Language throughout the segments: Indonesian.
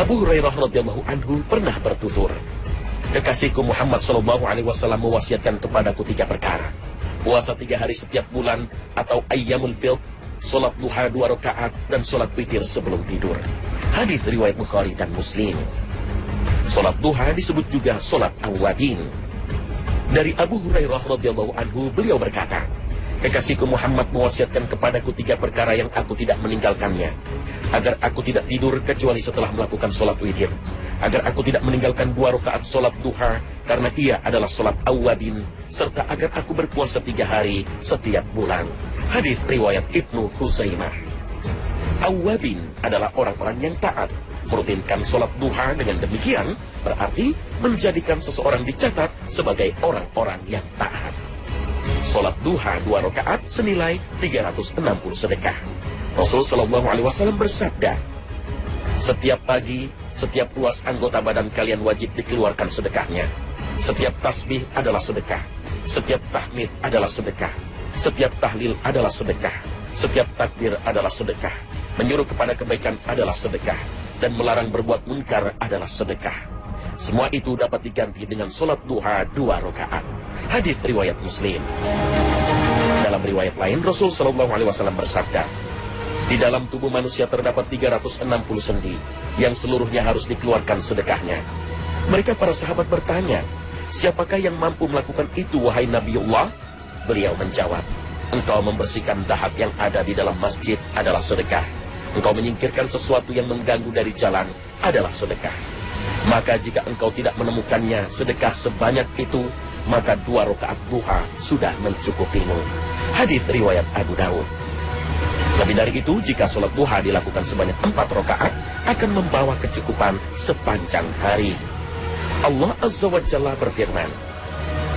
Abu Hurairah radhiyallahu anhu pernah bertutur, "Kekasihku Muhammad sallallahu alaihi wasallam mewasiatkan kepadaku 3 perkara. Puasa 3 hari setiap bulan atau ayyamul bid, salat duha 2 rakaat dan salat witir sebelum tidur." Hadis riwayat Bukhari dan Muslim. Salat duha disebut juga salat awwabin. Dari Abu Hurairah radhiyallahu anhu, beliau berkata, "Kekasihku Muhammad mewasiatkan kepadaku 3 perkara yang aku tidak meninggalkannya. Agar aku tidak tidur kecuali setelah melakukan sholat witir. Agar aku tidak meninggalkan 2 rakaat sholat duha, karena ia adalah sholat awwabin. Serta agar aku berpuasa 3 hari setiap bulan." Hadis riwayat Ibnu Huzaimah. Awwabin adalah orang-orang yang taat. Merutinkan sholat duha dengan demikian berarti menjadikan seseorang dicatat sebagai orang-orang yang taat. Sholat duha 2 rakaat senilai 360 sedekah. Rasul Shallallahu Alaihi Wasallam bersabda, "Setiap pagi, setiap ruas anggota badan kalian wajib dikeluarkan sedekahnya. Setiap tasbih adalah sedekah. Setiap tahmid adalah sedekah. Setiap tahlil adalah sedekah. Setiap takbir adalah sedekah. Menyuruh kepada kebaikan adalah sedekah. Dan melarang berbuat munkar adalah sedekah. Semua itu dapat diganti dengan sholat duha 2 rakaat." Hadis riwayat Muslim. Dalam riwayat lain, Rasul Shallallahu Alaihi Wasallam bersabda, "Di dalam tubuh manusia terdapat 360 sendi yang seluruhnya harus dikeluarkan sedekahnya." Mereka para sahabat bertanya, "Siapakah yang mampu melakukan itu, wahai Nabiullah?" Beliau menjawab, "Engkau membersihkan dahak yang ada di dalam masjid adalah sedekah. Engkau menyingkirkan sesuatu yang mengganggu dari jalan adalah sedekah. Maka jika engkau tidak menemukannya sedekah sebanyak itu, maka 2 rakaat duha sudah mencukupimu." Hadis riwayat Abu Daud. Lebih dari itu, jika sholat duha dilakukan sebanyak 4 rakaat, akan membawa kecukupan sepanjang hari. Allah Azza wa Jalla berfirman,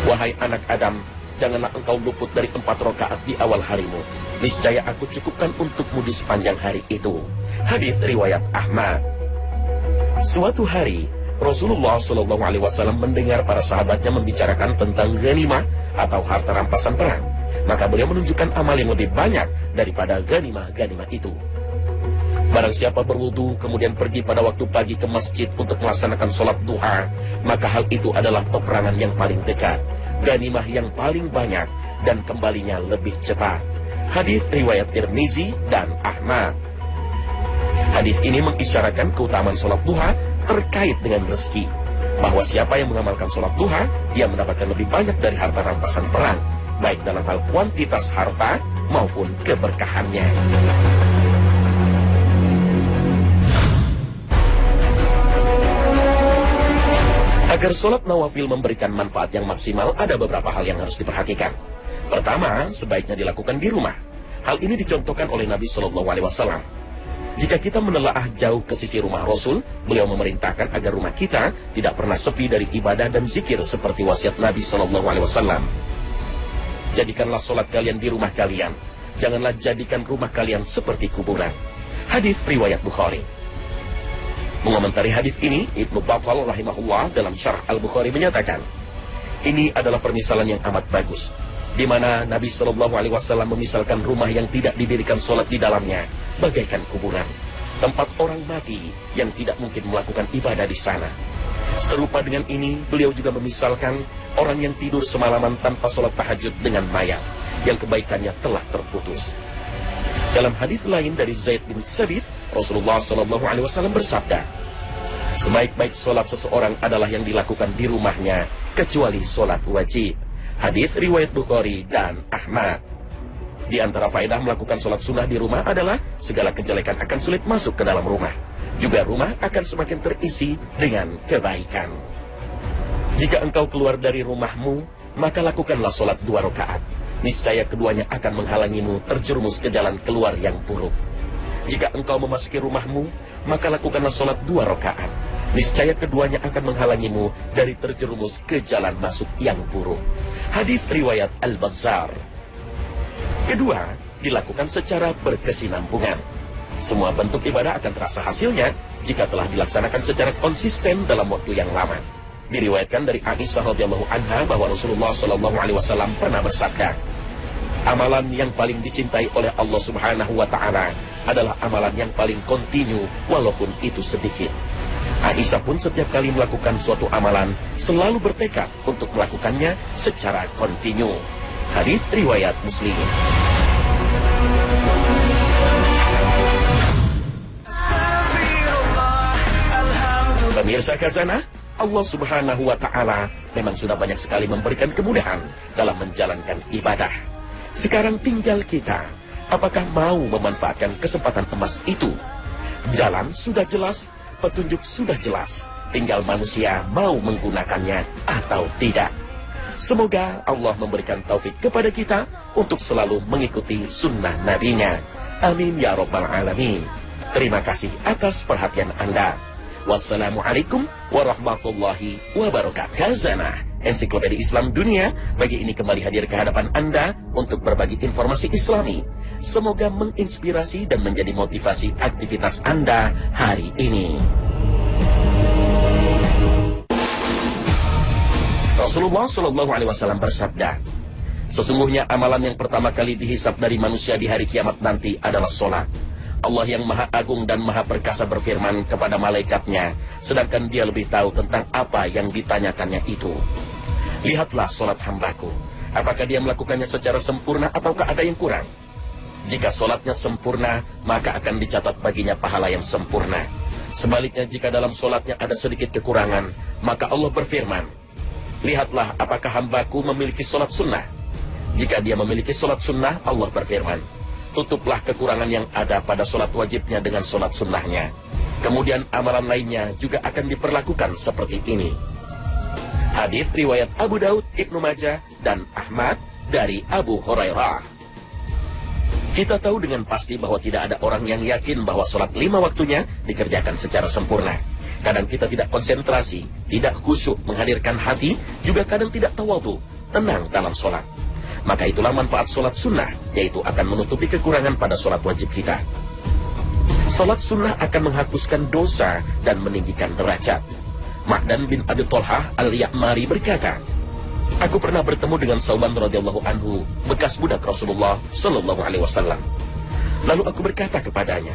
"Wahai anak Adam, janganlah engkau luput dari 4 rakaat di awal harimu. Niscaya aku cukupkan untukmu di sepanjang hari itu." Hadis riwayat Ahmad. Suatu hari, Rasulullah Shallallahu Alaihi Wasallam mendengar para sahabatnya membicarakan tentang ghanimah atau harta rampasan perang. Maka beliau menunjukkan amal yang lebih banyak daripada ghanimah itu. Barang siapa berwudu kemudian pergi pada waktu pagi ke masjid untuk melaksanakan sholat duha, maka hal itu adalah peperangan yang paling dekat, ghanimah yang paling banyak, dan kembalinya lebih cepat. Hadis riwayat Tirmizi dan Ahmad. Hadis ini mengisyaratkan keutamaan sholat duha terkait dengan rezeki, bahwa siapa yang mengamalkan sholat duha, dia mendapatkan lebih banyak dari harta rampasan perang, baik dalam hal kuantitas harta maupun keberkahannya. Agar sholat nawafil memberikan manfaat yang maksimal, ada beberapa hal yang harus diperhatikan. Pertama, sebaiknya dilakukan di rumah. Hal ini dicontohkan oleh Nabi Shallallahu Alaihi Wasallam. Jika kita menelaah jauh ke sisi rumah Rasul, beliau memerintahkan agar rumah kita tidak pernah sepi dari ibadah dan zikir seperti wasiat Nabi Shallallahu Alaihi Wasallam. Jadikanlah sholat kalian di rumah kalian. Janganlah jadikan rumah kalian seperti kuburan. Hadis riwayat Bukhari. Mengomentari hadis ini, Ibnu Battal rahimahullah dalam Syarh Al-Bukhari menyatakan, ini adalah permisalan yang amat bagus, di mana Nabi Shallallahu Alaihi Wasallam memisalkan rumah yang tidak didirikan sholat di dalamnya bagaikan kuburan, tempat orang mati yang tidak mungkin melakukan ibadah di sana. Serupa dengan ini, beliau juga memisalkan orang yang tidur semalaman tanpa sholat tahajud dengan mayat yang kebaikannya telah terputus. Dalam hadis lain dari Zaid bin Sabit, Rasulullah Shallallahu Alaihi Wasallam bersabda, "Sebaik-baik sholat seseorang adalah yang dilakukan di rumahnya, kecuali sholat wajib." Hadis riwayat Bukhari dan Ahmad. Di antara faedah melakukan sholat sunnah di rumah adalah segala kejelekan akan sulit masuk ke dalam rumah. Juga rumah akan semakin terisi dengan kebaikan. Jika engkau keluar dari rumahmu, maka lakukanlah sholat 2 rakaat. Niscaya keduanya akan menghalangimu terjerumus ke jalan keluar yang buruk. Jika engkau memasuki rumahmu, maka lakukanlah sholat 2 rakaat. Niscaya keduanya akan menghalangimu dari terjerumus ke jalan masuk yang buruk. Hadis riwayat Al-Bazzar. Kedua, dilakukan secara berkesinambungan. Semua bentuk ibadah akan terasa hasilnya jika telah dilaksanakan secara konsisten dalam waktu yang lama. Diriwayatkan dari Aisyah radhiyallahu anha bahwa Rasulullah Shallallahu Alaihi Wasallam pernah bersabda, "Amalan yang paling dicintai oleh Allah Subhanahu wa Ta'ala adalah amalan yang paling kontinu walaupun itu sedikit. Aisyah pun setiap kali melakukan suatu amalan selalu bertekad untuk melakukannya secara kontinu. Hadits riwayat Muslim. Pemirsa Khazanah, Allah Subhanahu wa Ta'ala memang sudah banyak sekali memberikan kemudahan dalam menjalankan ibadah. Sekarang tinggal kita, apakah mau memanfaatkan kesempatan emas itu? Jalan sudah jelas, petunjuk sudah jelas, tinggal manusia mau menggunakannya atau tidak. Semoga Allah memberikan taufik kepada kita untuk selalu mengikuti sunnah nabinya. Amin ya rabbal alamin. Terima kasih atas perhatian Anda. Wassalamualaikum warahmatullahi wabarakatuh. Khazanah, ensiklopedia Islam dunia, pagi ini kembali hadir ke hadapan Anda untuk berbagi informasi Islami. Semoga menginspirasi dan menjadi motivasi aktivitas Anda hari ini. Rasulullah Shallallahu Alaihi Wasallam bersabda, sesungguhnya amalan yang pertama kali dihisab dari manusia di hari kiamat nanti adalah sholat. Allah yang maha agung dan maha perkasa berfirman kepada malaikatnya, sedangkan dia lebih tahu tentang apa yang ditanyakannya itu. Lihatlah sholat hambaku, apakah dia melakukannya secara sempurna ataukah ada yang kurang? Jika sholatnya sempurna, maka akan dicatat baginya pahala yang sempurna. Sebaliknya, jika dalam sholatnya ada sedikit kekurangan, maka Allah berfirman, lihatlah apakah hambaku memiliki sholat sunnah. Jika dia memiliki sholat sunnah, Allah berfirman, tutuplah kekurangan yang ada pada sholat wajibnya dengan sholat sunnahnya. Kemudian amalan lainnya juga akan diperlakukan seperti ini. Hadits riwayat Abu Daud, Ibnu Majah, dan Ahmad dari Abu Hurairah. Kita tahu dengan pasti bahwa tidak ada orang yang yakin bahwa sholat 5 waktunya dikerjakan secara sempurna. Kadang kita tidak konsentrasi, tidak khusyuk menghadirkan hati, juga kadang tidak tawadhu, tenang dalam sholat. Maka itulah manfaat sholat sunnah, yaitu akan menutupi kekurangan pada sholat wajib kita. Sholat sunnah akan menghapuskan dosa dan meninggikan derajat. Ma'dan bin Abi Thalhah al-Ya'mari berkata, aku pernah bertemu dengan Sauban radhiyallahu anhu, bekas budak Rasulullah Shallallahu Alaihi Wasallam. Lalu aku berkata kepadanya,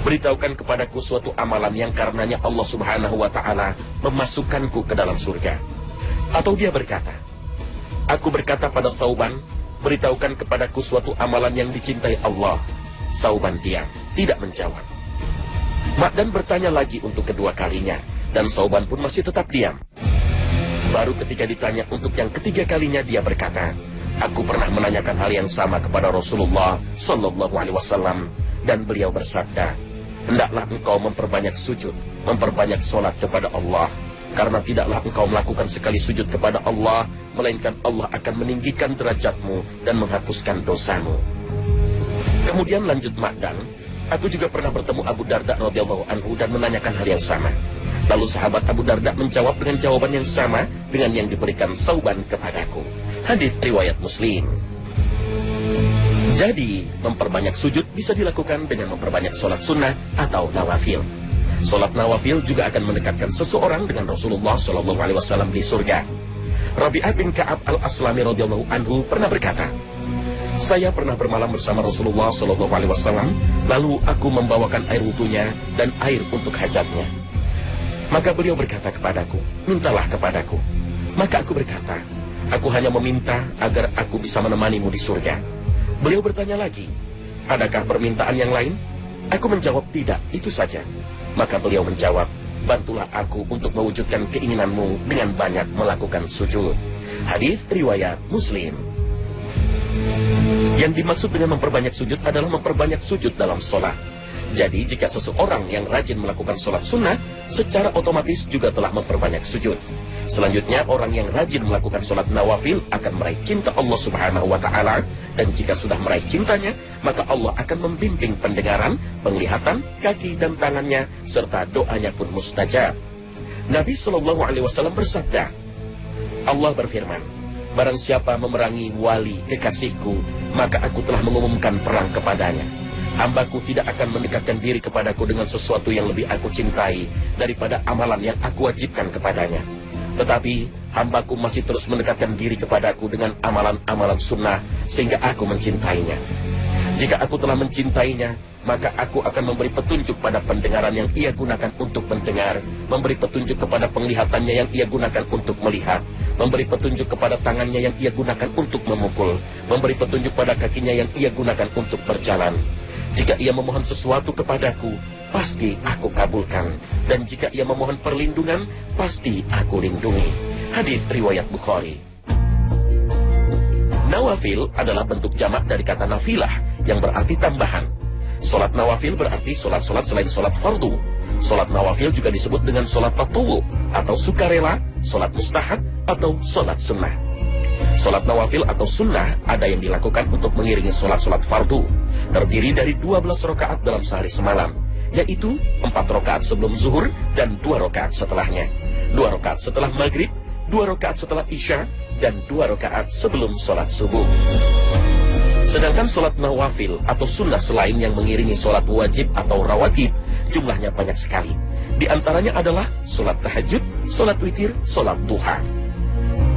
beritahukan kepadaku suatu amalan yang karenanya Allah Subhanahu wa Ta'ala memasukkanku ke dalam surga. Atau dia berkata, aku berkata pada Sauban, beritahukan kepadaku suatu amalan yang dicintai Allah. Sauban diam, tidak menjawab. Ma'dan bertanya lagi untuk kedua kalinya, dan Sauban pun masih tetap diam. Baru ketika ditanya untuk yang ketiga kalinya, dia berkata, aku pernah menanyakan hal yang sama kepada Rasulullah Sallallahu Alaihi Wasallam, dan beliau bersabda, hendaklah engkau memperbanyak sujud, memperbanyak sholat kepada Allah. Karena tidaklah engkau melakukan sekali sujud kepada Allah, melainkan Allah akan meninggikan derajatmu dan menghapuskan dosamu. Kemudian lanjut Ma'dan, aku juga pernah bertemu Abu Darda radhiyallahu anhu dan menanyakan hal yang sama. Lalu sahabat Abu Darda menjawab dengan jawaban yang sama dengan yang diberikan Sauban kepadaku. Hadits riwayat Muslim. Jadi, memperbanyak sujud bisa dilakukan dengan memperbanyak sholat sunnah atau nawafil. Sholat nawafil juga akan mendekatkan seseorang dengan Rasulullah Shallallahu Alaihi Wasallam di surga. Rabi'ah bin Ka'ab al-Aslami radhiyallahu anhu pernah berkata, saya pernah bermalam bersama Rasulullah Shallallahu Alaihi Wasallam, lalu aku membawakan air wudunya dan air untuk hajatnya. Maka beliau berkata kepadaku, mintalah kepadaku. Maka aku berkata, aku hanya meminta agar aku bisa menemanimu di surga. Beliau bertanya lagi, adakah permintaan yang lain? Aku menjawab tidak, itu saja. Maka beliau menjawab, bantulah aku untuk mewujudkan keinginanmu dengan banyak melakukan sujud. Hadits riwayat Muslim. Yang dimaksud dengan memperbanyak sujud adalah memperbanyak sujud dalam sholat. Jadi jika seseorang yang rajin melakukan sholat sunnah, secara otomatis juga telah memperbanyak sujud. Selanjutnya, orang yang rajin melakukan sholat nawafil akan meraih cinta Allah Subhanahu wa Ta'ala, dan jika sudah meraih cintanya, maka Allah akan membimbing pendengaran, penglihatan, kaki dan tangannya, serta doanya pun mustajab. Nabi Shallallahu Alaihi Wasallam bersabda, Allah berfirman, barang siapa memerangi wali kekasihku, maka aku telah mengumumkan perang kepadanya. Hambaku tidak akan mendekatkan diri kepadaku dengan sesuatu yang lebih aku cintai daripada amalan yang aku wajibkan kepadanya. Tetapi hambaku masih terus mendekatkan diri kepadaku dengan amalan-amalan sunnah sehingga aku mencintainya. Jika aku telah mencintainya, maka aku akan memberi petunjuk pada pendengaran yang ia gunakan untuk mendengar, memberi petunjuk kepada penglihatannya yang ia gunakan untuk melihat, memberi petunjuk kepada tangannya yang ia gunakan untuk memukul, memberi petunjuk pada kakinya yang ia gunakan untuk berjalan. Jika ia memohon sesuatu kepadaku, pasti aku kabulkan. Dan jika ia memohon perlindungan, pasti aku lindungi. Hadis riwayat Bukhari. Nawafil adalah bentuk jamak dari kata nafilah, yang berarti tambahan. Solat nawafil berarti solat-solat selain solat fardu. Solat nawafil juga disebut dengan solat tatawu, atau sukarela, solat mustahab, atau solat sunnah. Solat nawafil atau sunnah ada yang dilakukan untuk mengiringi solat-solat fardu. Terdiri dari 12 rakaat dalam sehari semalam, yaitu 4 rakaat sebelum zuhur dan 2 rakaat setelahnya, 2 rakaat setelah maghrib, 2 rakaat setelah isya, dan 2 rakaat sebelum solat subuh. Sedangkan solat nawafil atau sunnah selain yang mengiringi solat wajib atau rawatib, jumlahnya banyak sekali. Di antaranya adalah solat tahajud, solat witir, solat duha.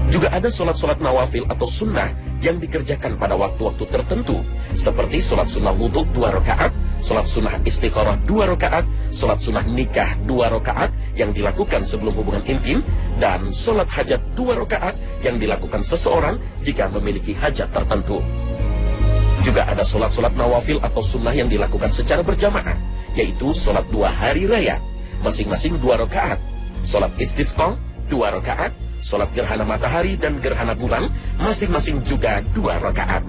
Juga ada solat-solat nawafil atau sunnah yang dikerjakan pada waktu-waktu tertentu, seperti solat sunnah wudhu 2 rakaat, solat sunnah istikharah 2 rakaat, solat sunnah nikah 2 rakaat yang dilakukan sebelum hubungan intim, dan solat hajat 2 rakaat yang dilakukan seseorang jika memiliki hajat tertentu. Juga ada solat-solat nawafil atau sunnah yang dilakukan secara berjamaah, yaitu solat 2 hari raya, masing-masing 2 rakaat, solat istisqa 2 rakaat, solat gerhana matahari dan gerhana bulan masing-masing juga 2 rakaat.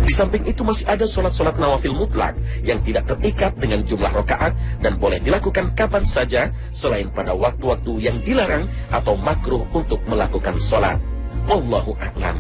Di samping itu masih ada solat-solat nawafil mutlak yang tidak terikat dengan jumlah rakaat dan boleh dilakukan kapan saja selain pada waktu-waktu yang dilarang atau makruh untuk melakukan solat. Wallahu a'lam.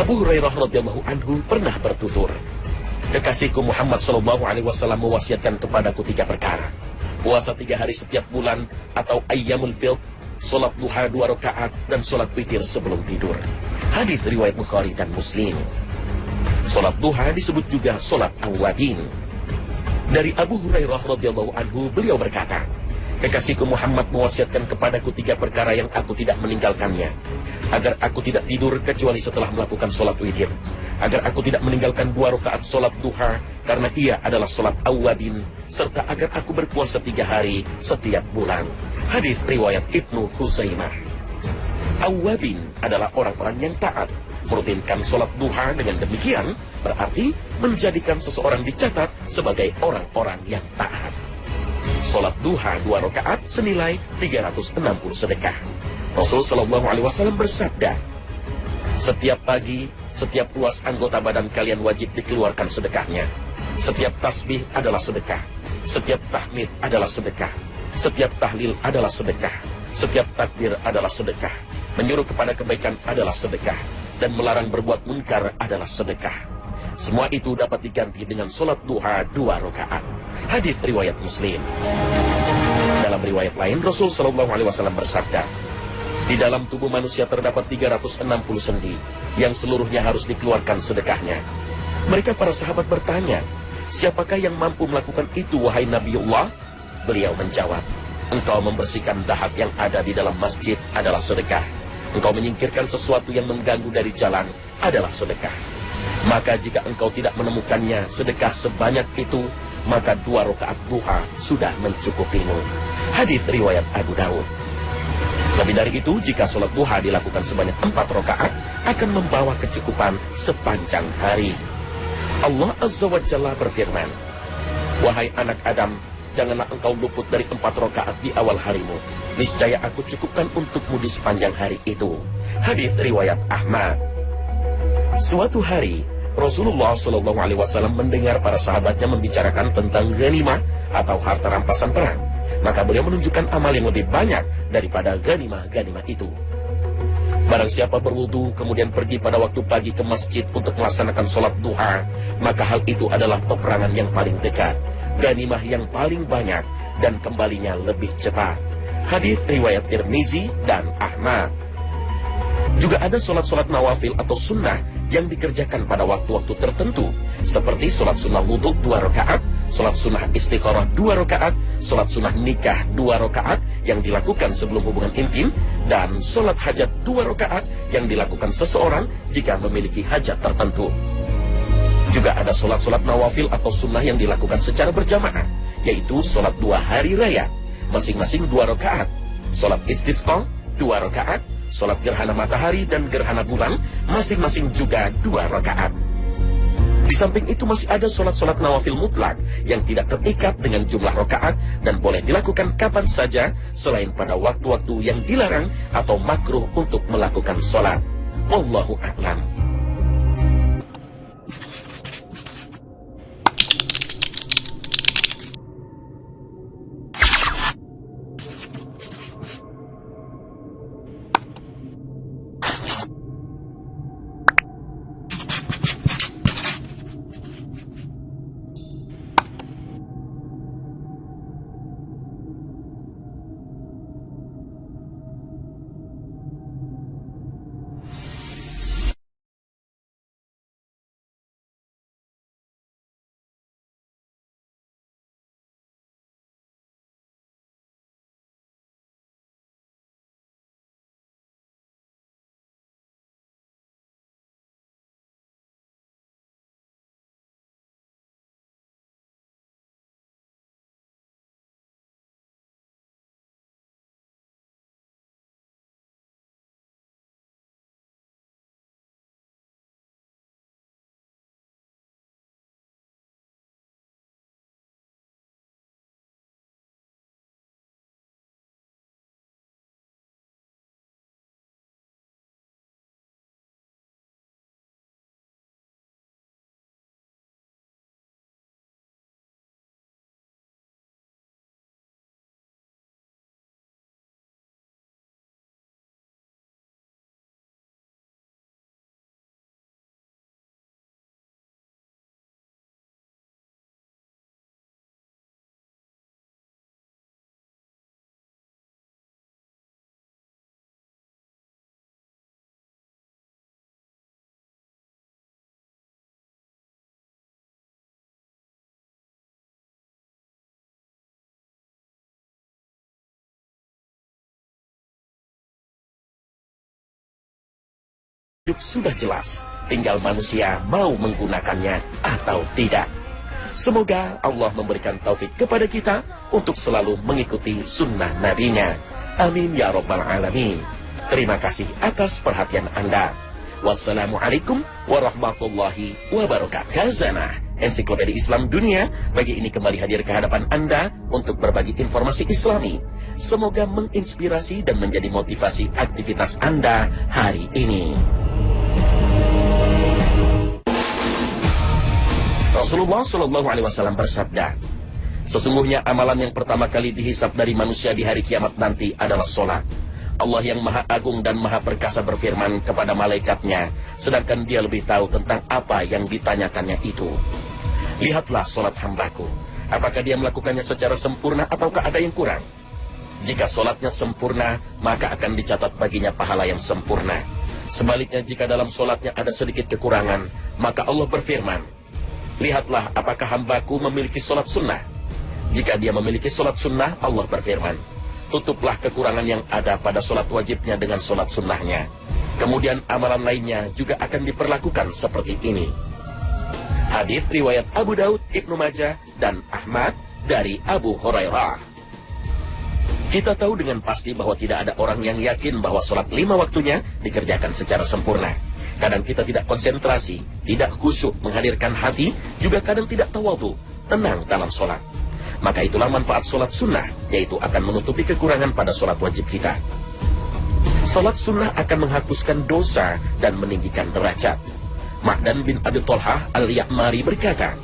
Abu Hurairah radhiyallahu anhu pernah bertutur, "Kekasihku Muhammad sallallahu alaihi wasallam mewasiatkan kepadaku 3 perkara. Puasa 3 hari setiap bulan atau ayyamul bid, salat duha 2 rakaat dan salat witir sebelum tidur." Hadis riwayat Bukhari dan Muslim. Salat duha disebut juga salat awwabin. Dari Abu Hurairah radhiyallahu anhu, beliau berkata, "Kekasihku Muhammad mewasiatkan kepadaku 3 perkara yang aku tidak meninggalkannya. Agar aku tidak tidur kecuali setelah melakukan sholat witir. Agar aku tidak meninggalkan 2 rakaat sholat duha, karena ia adalah sholat awwabin. Serta agar aku berpuasa 3 hari setiap bulan." Hadis riwayat Ibnu Huzaimah. Awwabin adalah orang-orang yang taat. Merutinkan sholat duha dengan demikian berarti menjadikan seseorang dicatat sebagai orang-orang yang taat. Sholat duha 2 rakaat senilai 360 sedekah. Rasul Shallallahu Alaihi Wasallam bersabda, "Setiap pagi, setiap ruas anggota badan kalian wajib dikeluarkan sedekahnya. Setiap tasbih adalah sedekah. Setiap tahmid adalah sedekah. Setiap tahlil adalah sedekah. Setiap takbir adalah sedekah. Menyuruh kepada kebaikan adalah sedekah. Dan melarang berbuat munkar adalah sedekah. Semua itu dapat diganti dengan sholat duha 2 rakaat." Hadis riwayat Muslim. Dalam riwayat lain, Rasul Shallallahu Alaihi Wasallam bersabda, "Di dalam tubuh manusia terdapat 360 sendi yang seluruhnya harus dikeluarkan sedekahnya." Mereka para sahabat bertanya, "Siapakah yang mampu melakukan itu, wahai Nabiullah?" Beliau menjawab, "Engkau membersihkan dahak yang ada di dalam masjid adalah sedekah. Engkau menyingkirkan sesuatu yang mengganggu dari jalan adalah sedekah. Maka jika engkau tidak menemukannya sedekah sebanyak itu, maka 2 rakaat duha sudah mencukupimu." Hadis riwayat Abu Dawud. Lebih dari itu, jika sholat duha dilakukan sebanyak 4 rakaat, akan membawa kecukupan sepanjang hari. Allah Azza wa Jalla berfirman, "Wahai anak Adam, janganlah engkau luput dari 4 rakaat di awal harimu. Niscaya aku cukupkan untukmu di sepanjang hari itu." Hadis riwayat Ahmad. Suatu hari, Rasulullah Shallallahu Alaihi Wasallam mendengar para sahabatnya membicarakan tentang ghanimah atau harta rampasan perang. Maka beliau menunjukkan amal yang lebih banyak daripada ghanimah itu. Barang siapa berwudu kemudian pergi pada waktu pagi ke masjid untuk melaksanakan sholat duha, maka hal itu adalah peperangan yang paling dekat, ghanimah yang paling banyak, dan kembalinya lebih cepat. Hadis riwayat Tirmizi dan Ahmad. Juga ada sholat-sholat nawafil atau sunnah yang dikerjakan pada waktu-waktu tertentu, seperti sholat sunnah wudhu 2 rakaat, sholat sunnah istikharah 2 rakaat, sholat sunnah nikah 2 rakaat yang dilakukan sebelum hubungan intim, dan sholat hajat 2 rakaat yang dilakukan seseorang jika memiliki hajat tertentu. Juga ada sholat-sholat nawafil atau sunnah yang dilakukan secara berjamaah, yaitu sholat 2 hari raya, masing-masing 2 rakaat, sholat istisqa 2 rakaat, sholat gerhana matahari dan gerhana bulan masing-masing juga 2 rakaat. Di samping itu masih ada sholat-sholat nawafil mutlak yang tidak terikat dengan jumlah rakaat dan boleh dilakukan kapan saja selain pada waktu-waktu yang dilarang atau makruh untuk melakukan sholat. Wallahu a'lam. sudah jelas, tinggal manusia mau menggunakannya atau tidak. Semoga Allah memberikan taufik kepada kita untuk selalu mengikuti sunnah nabinya. Amin ya rabbal alamin. Terima kasih atas perhatian Anda. Wassalamualaikum warahmatullahi wabarakatuh. Khazanah Ensiklopedia Islam Dunia pagi ini kembali hadir ke hadapan Anda untuk berbagi informasi Islami. Semoga menginspirasi dan menjadi motivasi aktivitas Anda hari ini. Rasulullah Shallallahu Alaihi Wasallam bersabda, sesungguhnya amalan yang pertama kali dihisab dari manusia di hari kiamat nanti adalah sholat. Allah yang maha agung dan maha perkasa berfirman kepada malaikatnya, sedangkan dia lebih tahu tentang apa yang ditanyakannya itu. Lihatlah sholat hambaku, apakah dia melakukannya secara sempurna ataukah ada yang kurang? Jika sholatnya sempurna, maka akan dicatat baginya pahala yang sempurna. Sebaliknya jika dalam sholatnya ada sedikit kekurangan, maka Allah berfirman, lihatlah apakah hambaku memiliki sholat sunnah. Jika dia memiliki sholat sunnah, Allah berfirman, tutuplah kekurangan yang ada pada sholat wajibnya dengan sholat sunnahnya. Kemudian amalan lainnya juga akan diperlakukan seperti ini. Hadis riwayat Abu Daud, Ibnu Majah, dan Ahmad dari Abu Hurairah. Kita tahu dengan pasti bahwa tidak ada orang yang yakin bahwa sholat 5 waktunya dikerjakan secara sempurna. Kadang kita tidak konsentrasi, tidak khusyuk menghadirkan hati, juga kadang tidak tawadhu, tenang dalam sholat. Maka itulah manfaat sholat sunnah, yaitu akan menutupi kekurangan pada sholat wajib kita. Sholat sunnah akan menghapuskan dosa dan meninggikan derajat. Ma'dan bin Abi Thalhah al-Ya'mari berkata,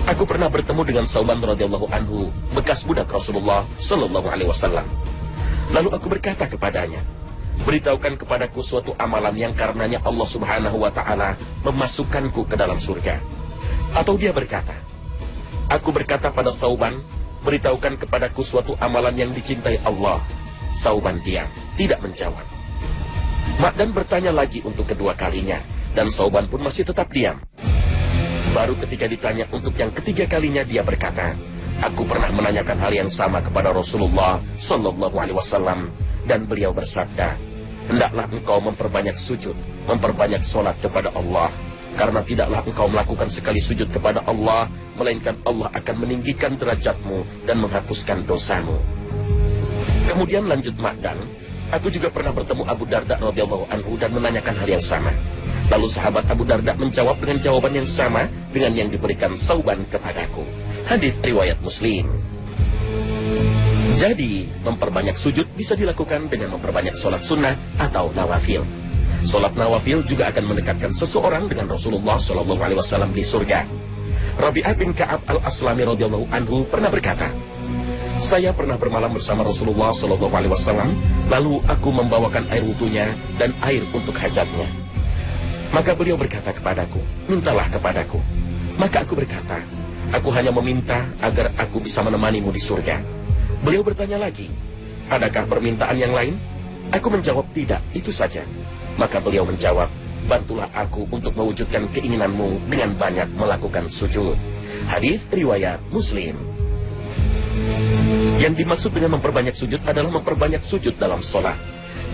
aku pernah bertemu dengan Sauban radhiyallahu anhu, bekas budak Rasulullah Shallallahu Alaihi Wasallam. Lalu aku berkata kepadanya, beritahukan kepadaku suatu amalan yang karenanya Allah Subhanahu wa Ta'ala memasukkanku ke dalam surga. Atau dia berkata, aku berkata pada Sauban, beritahukan kepadaku suatu amalan yang dicintai Allah. Sauban diam, tidak menjawab. Ma'dan bertanya lagi untuk kedua kalinya, dan Sauban pun masih tetap diam. Baru ketika ditanya untuk yang ketiga kalinya, dia berkata, aku pernah menanyakan hal yang sama kepada Rasulullah Sallallahu Alaihi Wasallam, dan beliau bersabda, hendaklah engkau memperbanyak sujud, memperbanyak sholat kepada Allah, karena tidaklah engkau melakukan sekali sujud kepada Allah, melainkan Allah akan meninggikan derajatmu dan menghapuskan dosamu. Kemudian lanjut Ma'dan, aku juga pernah bertemu Abu Darda radhiyallahu anhu dan menanyakan hal yang sama. Lalu sahabat Abu Darda menjawab dengan jawaban yang sama dengan yang diberikan Sauban kepadaku. Hadis riwayat Muslim. Jadi, memperbanyak sujud bisa dilakukan dengan memperbanyak sholat sunnah atau nawafil. Sholat nawafil juga akan mendekatkan seseorang dengan Rasulullah Shallallahu Alaihi Wasallam di surga. Rabi'ah bin Ka'ab al-Aslami radhiyallahu anhu pernah berkata, saya pernah bermalam bersama Rasulullah Shallallahu Alaihi Wasallam, lalu aku membawakan air wudunya dan air untuk hajatnya. Maka beliau berkata kepadaku, mintalah kepadaku. Maka aku berkata, aku hanya meminta agar aku bisa menemanimu di surga. Beliau bertanya lagi, adakah permintaan yang lain? Aku menjawab tidak, itu saja. Maka beliau menjawab, bantulah aku untuk mewujudkan keinginanmu dengan banyak melakukan sujud. Hadis riwayat Muslim. Yang dimaksud dengan memperbanyak sujud adalah memperbanyak sujud dalam sholat.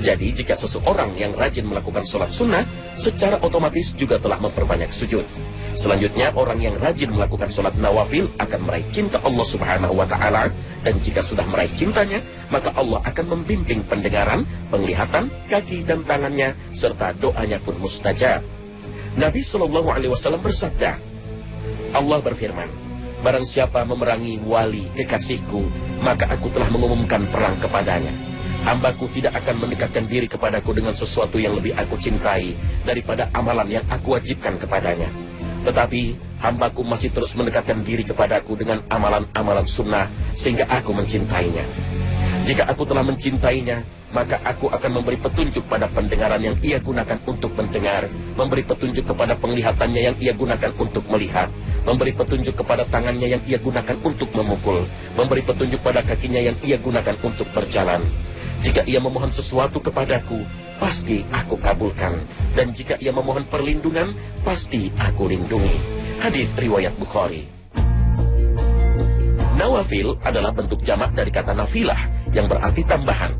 Jadi jika seseorang yang rajin melakukan sholat sunnah, secara otomatis juga telah memperbanyak sujud. Selanjutnya orang yang rajin melakukan sholat nawafil akan meraih cinta Allah Subhanahu wa Ta'ala. Dan jika sudah meraih cintanya, maka Allah akan membimbing pendengaran, penglihatan, kaki dan tangannya, serta doanya pun mustajab. Nabi Shallallahu Alaihi Wasallam bersabda, Allah berfirman, barang siapa memerangi wali kekasihku, maka aku telah mengumumkan perang kepadanya. Hambaku tidak akan mendekatkan diri kepadaku dengan sesuatu yang lebih aku cintai daripada amalan yang aku wajibkan kepadanya. Tetapi hambaku masih terus mendekatkan diri kepadaku dengan amalan-amalan sunnah sehingga aku mencintainya. Jika aku telah mencintainya, maka aku akan memberi petunjuk pada pendengaran yang ia gunakan untuk mendengar, memberi petunjuk kepada penglihatannya yang ia gunakan untuk melihat, memberi petunjuk kepada tangannya yang ia gunakan untuk memukul, memberi petunjuk pada kakinya yang ia gunakan untuk berjalan. Jika ia memohon sesuatu kepadaku, pasti aku kabulkan. Dan jika ia memohon perlindungan, pasti aku lindungi. Hadis riwayat Bukhari. Nawafil adalah bentuk jamak dari kata nafilah, yang berarti tambahan.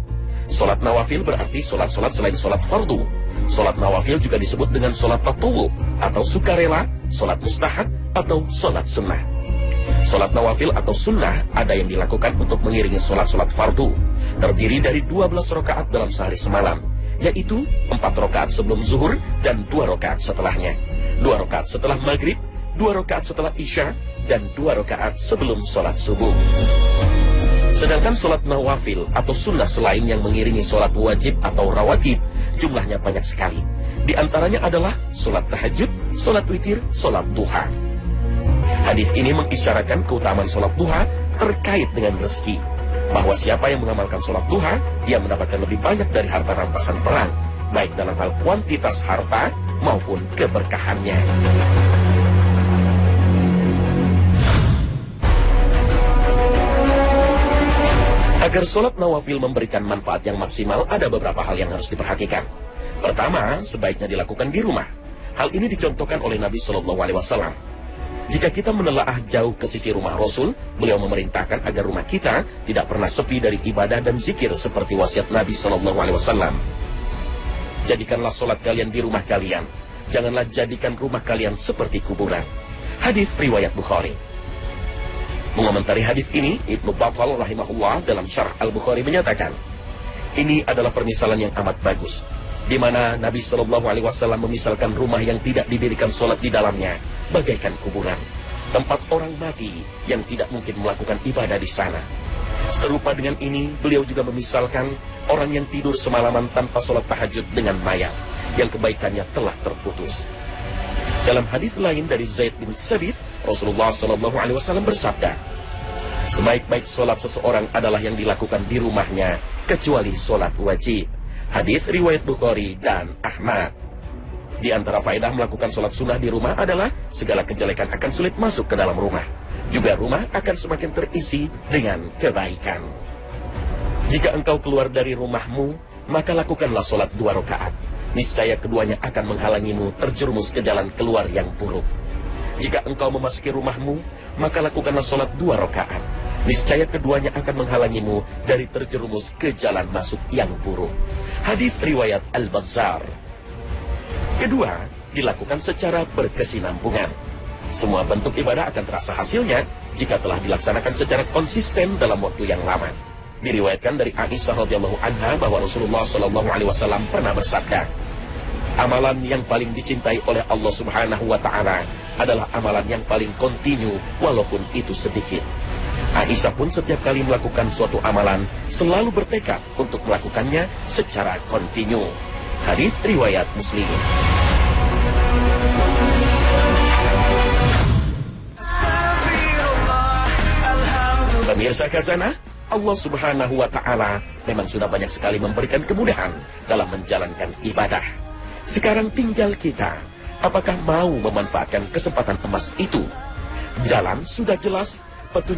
Sholat nawafil berarti sholat-sholat selain sholat fardu. Solat nawafil juga disebut dengan solat tatawwu atau sukarela, solat mustahab atau solat sunnah. Solat nawafil atau sunnah ada yang dilakukan untuk mengiringi solat-solat fardu, terdiri dari 12 rakaat dalam sehari semalam, yaitu 4 rakaat sebelum zuhur dan 2 rakaat setelahnya, 2 rakaat setelah maghrib, 2 rakaat setelah isya, dan 2 rakaat sebelum solat subuh. Sedangkan solat nawafil atau sunnah selain yang mengiringi solat wajib atau rawatib, jumlahnya banyak sekali. Di antaranya adalah solat tahajud, solat witir, solat duha. Hadis ini mengisyaratkan keutamaan solat duha terkait dengan rezeki, bahwa siapa yang mengamalkan solat duha, dia mendapatkan lebih banyak dari harta rampasan perang, baik dalam hal kuantitas harta maupun keberkahannya. Agar solat nawafil memberikan manfaat yang maksimal, ada beberapa hal yang harus diperhatikan. Pertama, sebaiknya dilakukan di rumah. Hal ini dicontohkan oleh Nabi SAW. Jika kita menelaah jauh ke sisi rumah Rasul, beliau memerintahkan agar rumah kita tidak pernah sepi dari ibadah dan zikir seperti wasiat Nabi SAW. Jadikanlah solat kalian di rumah kalian. Janganlah jadikan rumah kalian seperti kuburan. Hadis riwayat Bukhari. Mengomentari hadis ini, Ibnu Battal rahimahullah dalam Syarh Al-Bukhari menyatakan, ini adalah permisalan yang amat bagus, di mana Nabi SAW memisalkan rumah yang tidak didirikan solat di dalamnya bagaikan kuburan, tempat orang mati yang tidak mungkin melakukan ibadah di sana. Serupa dengan ini, beliau juga memisalkan orang yang tidur semalaman tanpa solat tahajud dengan mayat yang kebaikannya telah terputus. Dalam hadis lain dari Zaid bin Sabit, Rasulullah SAW bersabda, sebaik-baik solat seseorang adalah yang dilakukan di rumahnya, kecuali solat wajib. Hadis riwayat Bukhari dan Ahmad. Di antara faedah melakukan solat sunnah di rumah adalah segala kejelekan akan sulit masuk ke dalam rumah. Juga rumah akan semakin terisi dengan kebaikan. Jika engkau keluar dari rumahmu, maka lakukanlah solat 2 rakaat. Niscaya keduanya akan menghalangimu terjerumus ke jalan keluar yang buruk. Jika engkau memasuki rumahmu, maka lakukanlah solat 2 rakaat. Niscaya keduanya akan menghalangimu dari terjerumus ke jalan masuk yang buruk. Hadis riwayat Al-Bazzar. Kedua, dilakukan secara berkesinambungan. Semua bentuk ibadah akan terasa hasilnya jika telah dilaksanakan secara konsisten dalam waktu yang lama. Diriwayatkan dari Aisyah radhiyallahu anha bahwa Rasulullah SAW pernah bersabda, amalan yang paling dicintai oleh Allah Subhanahu wa Ta'ala adalah amalan yang paling kontinu, walaupun itu sedikit. Aisyah pun setiap kali melakukan suatu amalan selalu bertekad untuk melakukannya secara kontinu. Hadis riwayat Muslim. Pemirsa Khazanah, Allah Subhanahu wa Ta'ala memang sudah banyak sekali memberikan kemudahan dalam menjalankan ibadah. Sekarang tinggal kita, apakah mau memanfaatkan kesempatan emas itu? Jalan sudah jelas, petunjuk